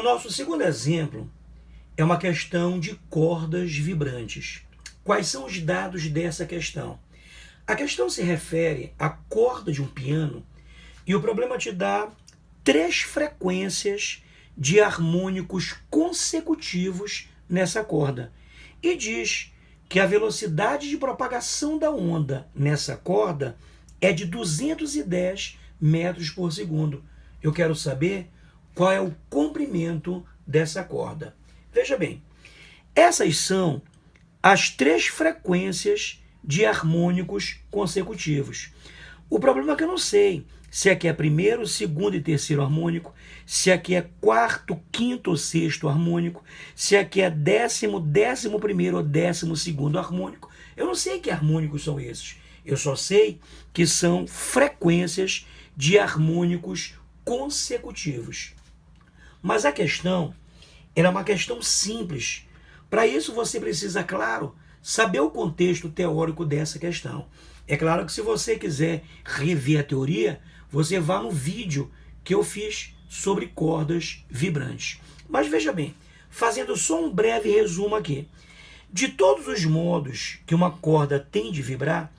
nosso segundo exemplo é uma questão de cordas vibrantes. Quais são os dados dessa questão? A questão se refere à corda de um piano e o problema te dá 3 frequências de harmônicos consecutivos nessa corda e diz que a velocidade de propagação da onda nessa corda é de 210 metros por segundo. Eu quero saber qual é o comprimento dessa corda. Veja bem, essas são as 3 frequências de harmônicos consecutivos. O problema é que eu não sei se aqui é primeiro, segundo e terceiro harmônico, se aqui é quarto, quinto ou sexto harmônico, se aqui é 10º primeiro ou 12º harmônico. Eu não sei que harmônicos são esses. Eu só sei que são frequências de harmônicos consecutivos. Mas a questão era uma questão simples. Para isso você precisa, claro, saber o contexto teórico dessa questão. É claro que se você quiser rever a teoria, você vá no vídeo que eu fiz sobre cordas vibrantes. Mas veja bem, fazendo só um breve resumo aqui. De todos os modos que uma corda tem de vibrar,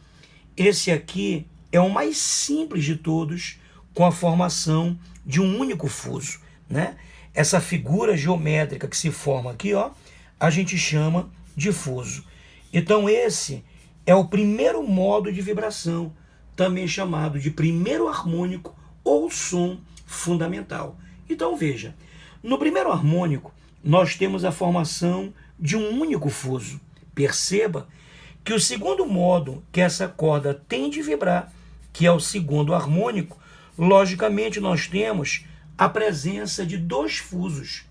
esse aqui é o mais simples de todos, com a formação de um único fuso, né? Essa figura geométrica que se forma aqui, ó, a gente chama de fuso. Então esse é o primeiro modo de vibração, também chamado de primeiro harmônico ou som fundamental. Então veja, no primeiro harmônico nós temos a formação de um único fuso. Perceba que o segundo modo que essa corda tem de vibrar, que é o segundo harmônico, logicamente nós temos a presença de 2 fusos.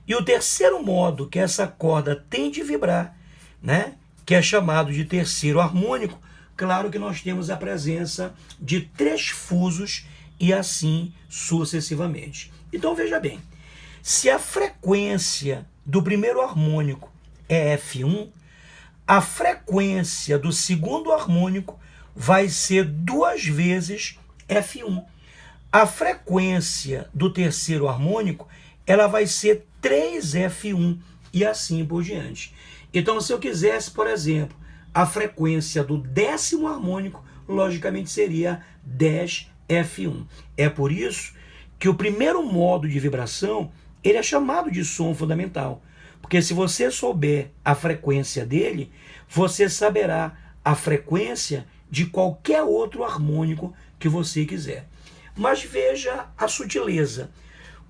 E o terceiro modo que essa corda tem de vibrar, né, que é chamado de terceiro harmônico, claro que nós temos a presença de 3 fusos e assim sucessivamente. Então veja bem, se a frequência do primeiro harmônico é F1, a frequência do segundo harmônico vai ser 2 vezes F1. A frequência do terceiro harmônico ela vai ser 3F1 e assim por diante. Então, se eu quisesse, por exemplo, a frequência do 10º harmônico, logicamente seria 10F1. É por isso que o primeiro modo de vibração ele é chamado de som fundamental. Porque se você souber a frequência dele, você saberá a frequência de qualquer outro harmônico que você quiser. Mas veja a sutileza.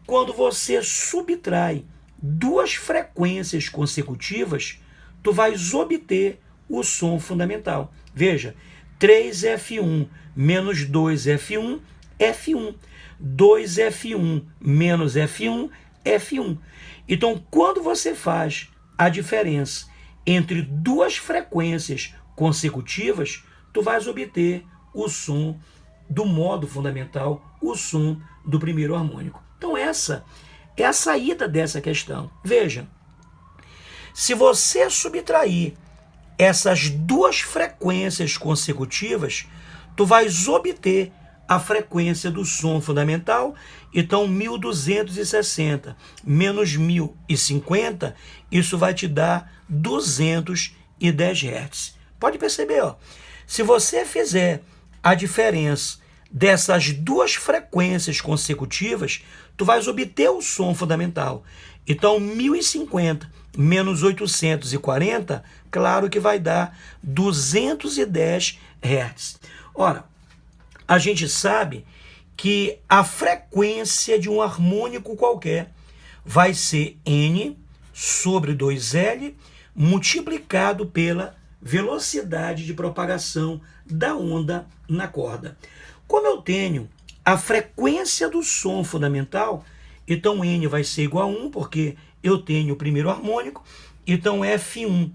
Quando você subtrai 2 frequências consecutivas, tu vais obter o som fundamental. Veja, 3F1 menos 2F1, F1. 2F1 menos F1, F1. Então, quando você faz a diferença entre 2 frequências consecutivas, tu vais obter o som do modo fundamental, o som do primeiro harmônico. Então essa é a saída dessa questão. Veja, se você subtrair essas 2 frequências consecutivas, tu vais obter a frequência do som fundamental. Então 1260 menos 1050, isso vai te dar 210 Hz. Pode perceber, ó, se você fizer a diferença dessas 2 frequências consecutivas, tu vais obter o som fundamental. Então 1050 menos 840, claro que vai dar 210 Hz. Ora, a gente sabe que a frequência de um harmônico qualquer vai ser N sobre 2L multiplicado pela velocidade de propagação da onda na corda. Como eu tenho a frequência do som fundamental, então N vai ser igual a 1, porque eu tenho o primeiro harmônico, então F1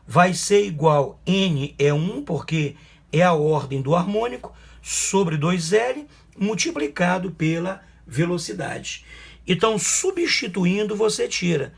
vai ser igual, N é 1, porque é a ordem do harmônico, sobre 2L, multiplicado pela velocidade. Então, substituindo, você tira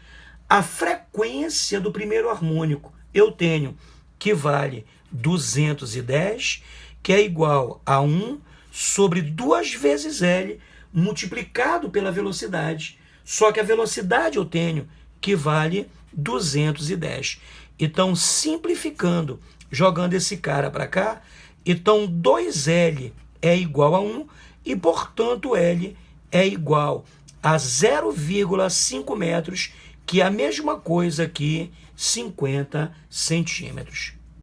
a frequência do primeiro harmônico. Eu tenho que vale 210, que é igual a 1 sobre 2 vezes L, multiplicado pela velocidade, Só que a velocidade eu tenho que vale 210. Então, simplificando, jogando esse cara para cá, então 2L é igual a 1 e, portanto, L é igual a 0,5 metros, que é a mesma coisa que 50 centímetros.